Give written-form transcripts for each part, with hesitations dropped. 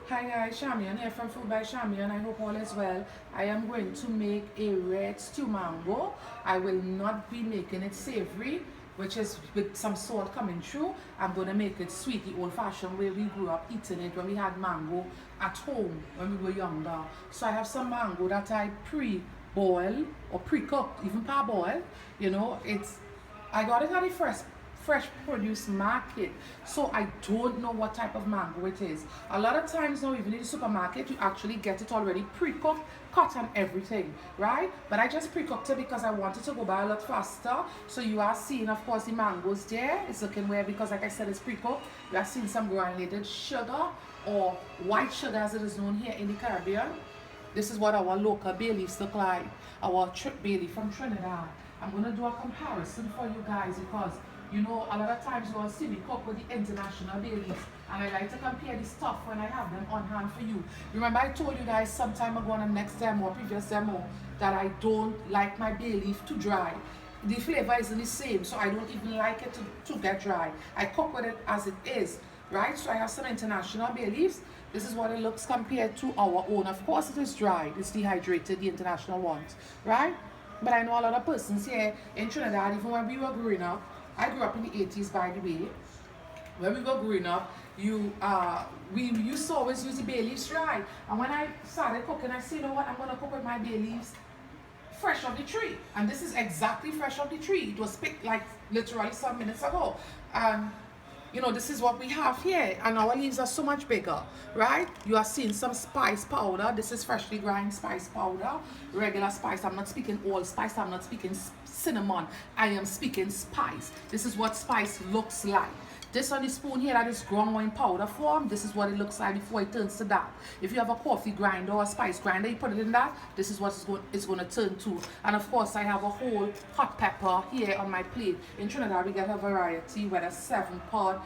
Hi guys, Chamion here from Food by Chamion. I hope all is well. I am going to make a red stew mango. I will not be making it savory, which is with some salt coming through. I'm going to make it sweet, the old-fashioned way we grew up eating it when we had mango at home when we were younger. So I have some mango that I pre-boil or pre-cooked, even parboil. You know, I got it at the fresh produce market, so I don't know what type of mango it is. A lot of times now, even in the supermarket, you actually get it already pre-cooked, cut and everything, right? But I just pre-cooked it because I wanted to go by a lot faster. So you are seeing, of course, the mangoes there. It's looking weird because, like I said, it's pre-cooked. You are seeing some granulated sugar, or white sugar as it is known here in the Caribbean. This is what our local bay leaves look like, our bay leaf from Trinidad. I'm going to do a comparison for you guys because you know, a lot of times you will see me cook with the international bay leaves, and I like to compare the stuff when I have them on hand for you. Remember I told you guys some time ago on the next demo, previous demo, that I don't like my bay leaf to dry. The flavor isn't the same, so I don't even like it to get dry. I cook with it as it is, right? So I have some international bay leaves. This is what it looks compared to our own. Of course it is dried, it's dehydrated, the international ones, right? But I know a lot of persons here in Trinidad, even when we were growing up, I grew up in the 80s, by the way. When we were growing up, we used to always use the bay leaves dry. And when I started cooking, I said, you know what, I'm gonna cook with my bay leaves fresh off the tree. And this is exactly fresh off the tree. It was picked like literally some minutes ago. And you know, this is what we have here, and our leaves are so much bigger, right? You are seeing some spice powder. This is freshly ground spice powder, regular spice. I'm not speaking allspice, I'm not speaking cinnamon, I am speaking spice. This is what spice looks like. This on the spoon here, that is ground in powder form. This is what it looks like before it turns to that. If you have a coffee grinder or a spice grinder, you put it in that, this is what it's going to turn to. And of course, I have a whole hot pepper here on my plate. In Trinidad, we get a variety, whether 7-pod,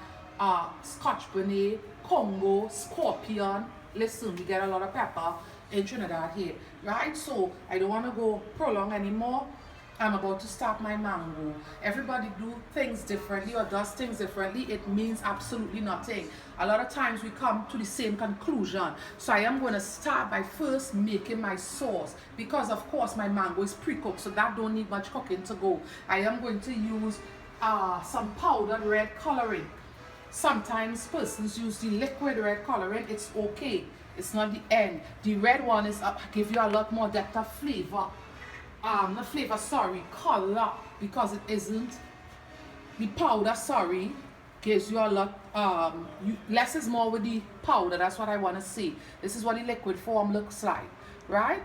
Scotch bonnet, Congo, Scorpion. Listen, we get a lot of pepper in Trinidad here, right? So I don't want to go prolong anymore. I'm about to start my mango. Everybody do things differently or does things differently. It means absolutely nothing. A lot of times we come to the same conclusion. So I am going to start by first making my sauce, because of course my mango is pre-cooked, so that don't need much cooking to go. I am going to use some powdered red coloring. Sometimes persons use the liquid red coloring. It's okay. It's not the end. The red one is give you a lot more depth of flavor. Not flavor, sorry, color, because it isn't. The powder, sorry, gives you a lot, less is more with the powder. That's what I want to see. This is what the liquid form looks like, right?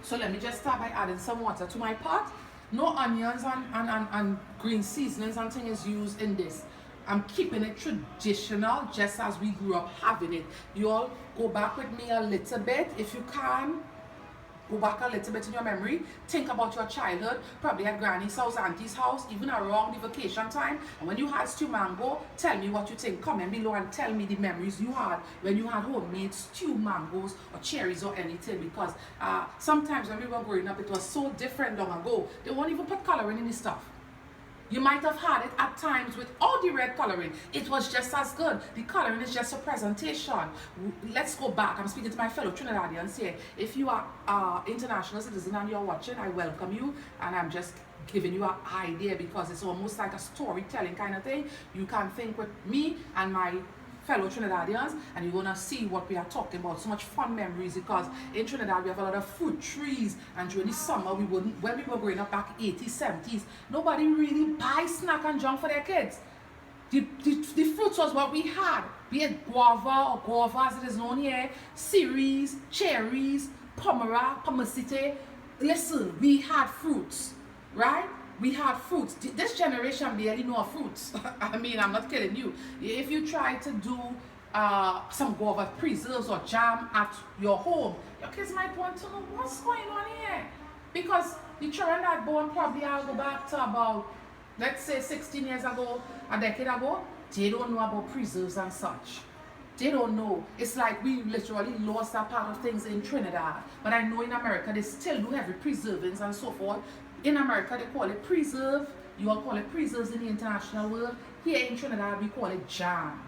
So let me just start by adding some water to my pot. No onions and green seasonings and things used in this. I'm keeping it traditional, just as we grew up having it. You all go back with me a little bit if you can. Go back a little bit in your memory. Think about your childhood, probably at granny's house, auntie's house, even around the vacation time. And when you had stew mango, tell me what you think. Comment below and tell me the memories you had when you had homemade stew mangoes or cherries or anything. Because sometimes when we were growing up, it was so different long ago. They won't even put coloring in the stuff. You might have had it at times with all the red coloring. It was just as good. The coloring is just a presentation. Let's go back. I'm speaking to my fellow Trinidadians here. If you are international citizen and you're watching, I welcome you. And I'm just giving you an idea because it's almost like a storytelling kind of thing. You can think with me and my fellow Trinidadians, and you're gonna see what we are talking about. So much fun memories, because in Trinidad we have a lot of fruit trees, and during the summer when we were growing up back 80s, 70s, nobody really buy snack and junk for their kids. The fruits was what we had, be it guava or guava as it is known here, ceres, cherries, pomera, pomacite. Listen, we had fruits, right? We had fruits. This generation barely know fruits. I mean, I'm not kidding you. If you try to do some guava preserves or jam at your home, your kids might want to know what's going on here. Because the children that born probably I'll go back to about, let's say 16 years ago, a decade ago, they don't know about preserves and such. They don't know. It's like we literally lost that part of things in Trinidad. But I know in America they still do heavy preservings and so forth. In America, they call it preserve. You all call it preserves in the international world. Here in Trinidad, we call it jam.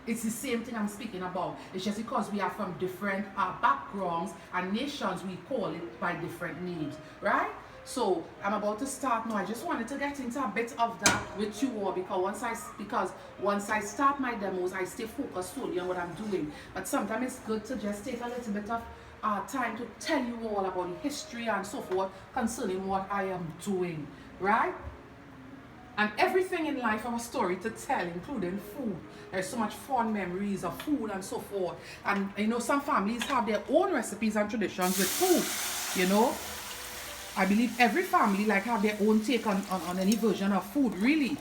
It's the same thing I'm speaking about. It's just because we are from different backgrounds and nations, we call it by different names, right? So I'm about to start now. I just wanted to get into a bit of that with you all because once I start my demos, I stay focused solely on what I'm doing. But sometimes it's good to just take a little bit of time to tell you all about the history and so forth concerning what I am doing, right? And everything in life have a story to tell, including food. There's so much fond memories of food and so forth. And you know, some families have their own recipes and traditions with food. You know, I believe every family like have their own take on any version of food, really.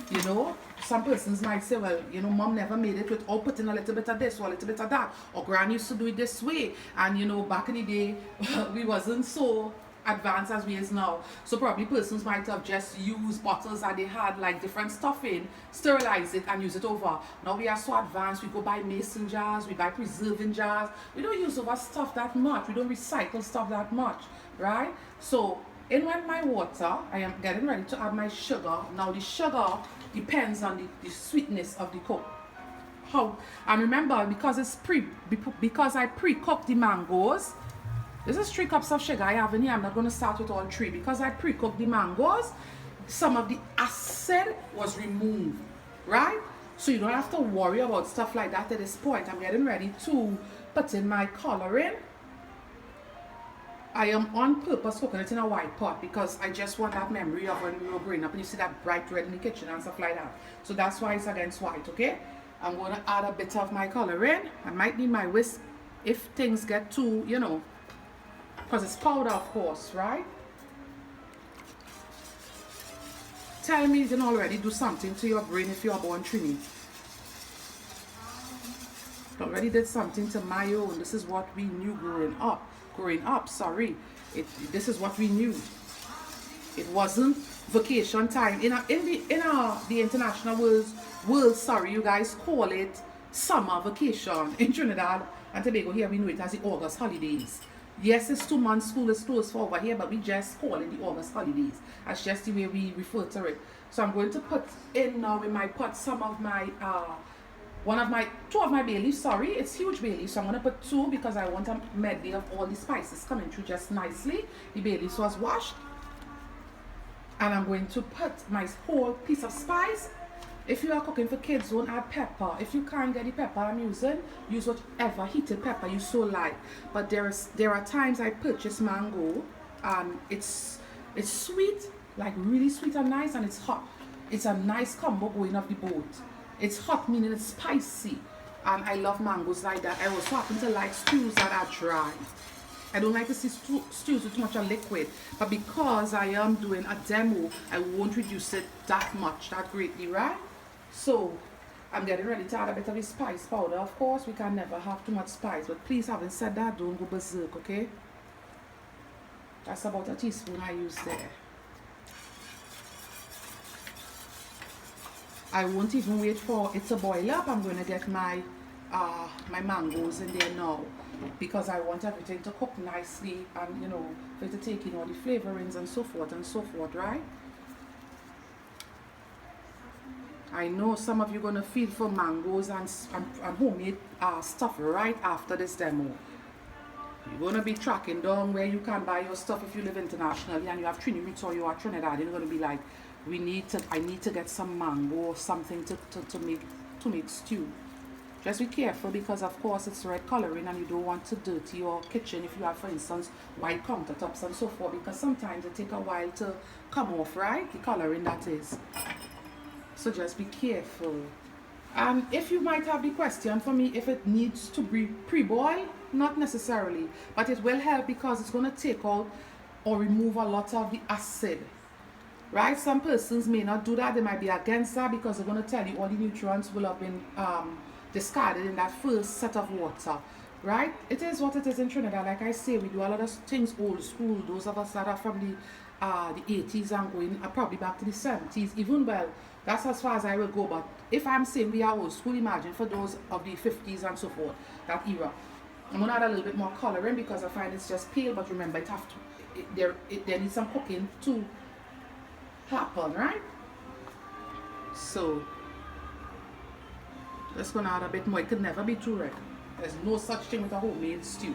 You know, some persons might say, well, you know, mom never made it without putting a little bit of this or a little bit of that. Or gran used to do it this way. And you know, back in the day, we wasn't so advanced as we is now. So probably persons might have just used bottles that they had like different stuff in, sterilize it and use it over. Now we are so advanced, we go buy mason jars, we buy preserving jars. We don't use over stuff that much. We don't recycle stuff that much, right? So in with my water, I am getting ready to add my sugar. Now the sugar depends on the sweetness of the cook. How? And remember, because I pre-cooked the mangoes. This is 3 cups of sugar I have in here. I'm not going to start with all 3 because I pre-cooked the mangoes. Some of the acid was removed, right? So you don't have to worry about stuff like that at this point. I'm getting ready to put in my coloring. I am on purpose cooking it in a white pot because I just want that memory of when we were growing up and you see that bright red in the kitchen and stuff like that. So that's why it's against white, okay? I'm going to add a bit of my coloring. I might need my whisk if things get too, you know, because it's powder, of course, right? Tell me it didn't already do something to your brain if you're born Trini. It already did something to my own. This is what we knew growing up, sorry. This is what we knew. It wasn't vacation time. In the international world, sorry, you guys call it summer vacation. In Trinidad and Tobago, here we know it as the August holidays. Yes, it's 2 months, school is closed for over here, but we just call it the August holidays. That's just the way we refer to it. So I'm going to put in now in my pot some of my, 2 of my bay leaves, sorry, it's huge bay leaves. So I'm going to put 2 because I want a medley of all the spices coming through just nicely. The bay leaves was washed. And I'm going to put my whole piece of spice. If you are cooking for kids, don't add pepper. If you can't get the pepper I'm using, use whatever heated pepper you so like. But there are times I purchase mango and it's sweet, like really sweet and nice, and it's hot. It's a nice combo going off the boat. It's hot, meaning it's spicy. And I love mangoes like that. I also happen to like stews that are dry. I don't like to see stews with too much of liquid, but because I am doing a demo, I won't reduce it that greatly, right? So I'm getting ready to add a bit of the spice powder. Of course, we can never have too much spice, but please, having said that, don't go berserk, okay? That's about a teaspoon I use there. I won't even wait for it to boil up. I'm going to get my mangoes in there now because I want everything to cook nicely and, you know, for it to take in all the flavorings and so forth, right? I know some of you are going to feel for mangoes and homemade stuff right after this demo. You're going to be tracking down where you can buy your stuff if you live internationally and you have Trini roots or you are Trinidad. You're going to be like, I need to get some mango or something to make stew. Just be careful because of course it's red coloring and you don't want to dirty your kitchen if you have, for instance, white countertops and so forth, because sometimes it takes a while to come off, right? The coloring, that is. So just be careful. And if you might have the question for me if it needs to be pre-boiled, not necessarily, but it will help because it's going to take out or remove a lot of the acid, right? Some persons may not do that. They might be against that because they're going to tell you all the nutrients will have been discarded in that first set of water, right? It is what it is in Trinidad. Like I say, we do a lot of things old school. Those of us that are from the 80s and going probably back to the 70s, even, well, that's as far as I will go. But if I'm saying we are old school, imagine for those of the 50s and so forth, that era. I'm going to add a little bit more coloring because I find it's just pale, but remember, there needs some cooking to happen, right? So Just gonna add a bit more. It could never be too red. There's no such thing with a homemade stew.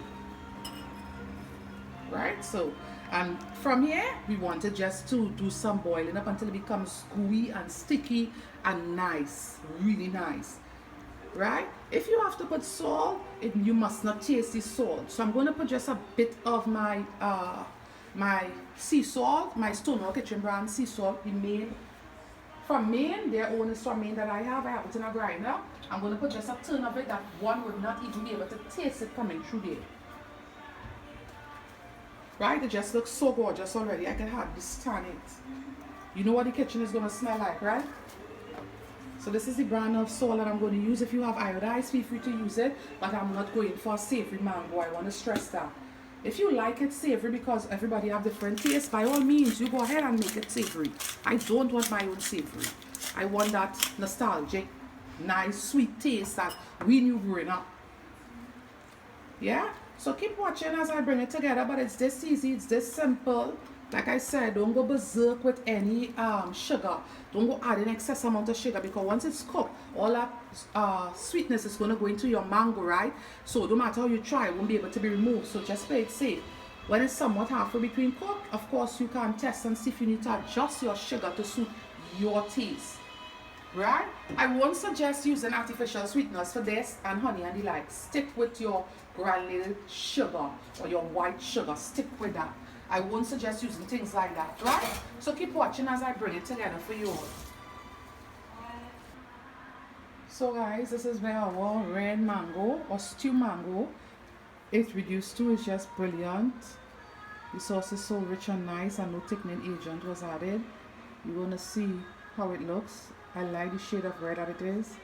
Right? So, and from here, we wanted just to do some boiling up until it becomes gooey and sticky and nice. Really nice. Right? If you have to put salt, you must not taste the salt. So I'm going to put just a bit of my my sea salt, my Stonewall Kitchen brand sea salt, the Maine from Maine. Their own is from Maine that I have it in a grinder. I'm going to put just a ton of it that one would not even be able to taste it coming through there. Right? It just looks so gorgeous already. I can hardly stand it. You know what the kitchen is going to smell like, right? So this is the brand of salt that I'm going to use. If you have iodized, feel free to use it. But I'm not going for savory mango. I want to stress that. If you like it savory, because everybody have different tastes, by all means, you go ahead and make it savory. I don't want my own savory. I want that nostalgic, nice, sweet taste that we knew growing up. Yeah? So keep watching as I bring it together, but it's this easy, it's this simple. Like I said, don't go berserk with any sugar. Don't go add an excess amount of sugar, because once it's cooked, all that sweetness is going to go into your mango, right? So no matter how you try, it won't be able to be removed. So just play it safe. When it's somewhat halfway between cooked, of course you can test and see if you need to adjust your sugar to suit your taste. Right? I won't suggest using artificial sweeteners for this and honey and the like. Stick with your granulated sugar or your white sugar. Stick with that. I won't suggest using things like that, right? So keep watching as I bring it together for you all. So guys, this is where our red mango or stew mango is reduced to. It's just brilliant. The sauce is so rich and nice, and no thickening agent was added. You're going to see how it looks. I like the shade of red that it is.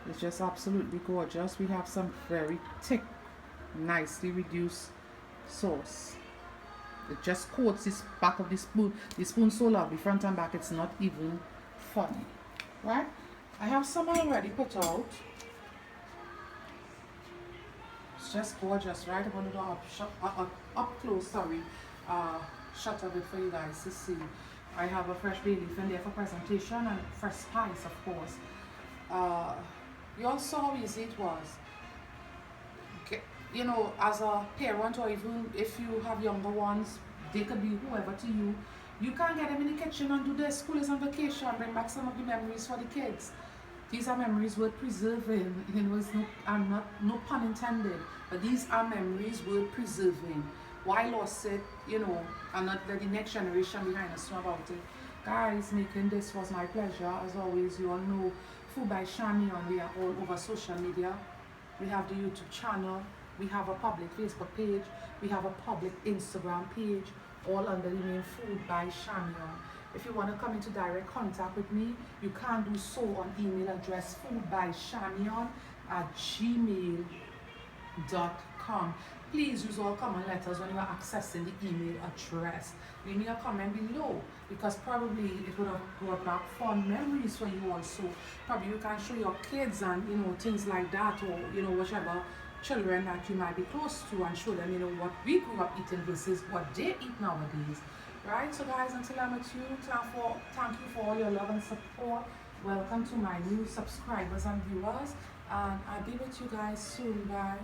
It's just absolutely gorgeous. We have some very thick, nicely reduced sauce. It just coats this back of the spoon. The spoon so lovely, front and back, it's not even funny. Right? I have some already put out. It's just gorgeous, right? I'm going to do up close, shot of it for you guys to see. I have a fresh bay leaf in there for presentation and fresh spice, of course. You all saw how easy it was. You know, as a parent, or even if you have younger ones, they could be whoever to you. You can get them in the kitchen and do their school is on vacation, bring back some of the memories for the kids. These are memories worth preserving. You know, no pun intended, but these are memories worth preserving. Why lost it, you know, and not let the next generation behind us know about it. Guys, making this was my pleasure. As always, you all know Food by Chamion. We are all over social media. We have the YouTube channel. We have a public Facebook page. We have a public Instagram page, all under the name Food by Chamion. If you want to come into direct contact with me, you can do so on email address foodbychamion@gmail.com. Please use all common letters when you are accessing the email address. Leave me a comment below, because probably it would have brought back fond memories for you also. Probably you can show your kids and, you know, things like that, or, you know, whichever children that you might be close to, and show them, you know, what we grew up eating versus what they eat nowadays. Right? So guys, until I'm with you, thank you for all your love and support. Welcome to my new subscribers and viewers, and I'll be with you guys soon. Bye.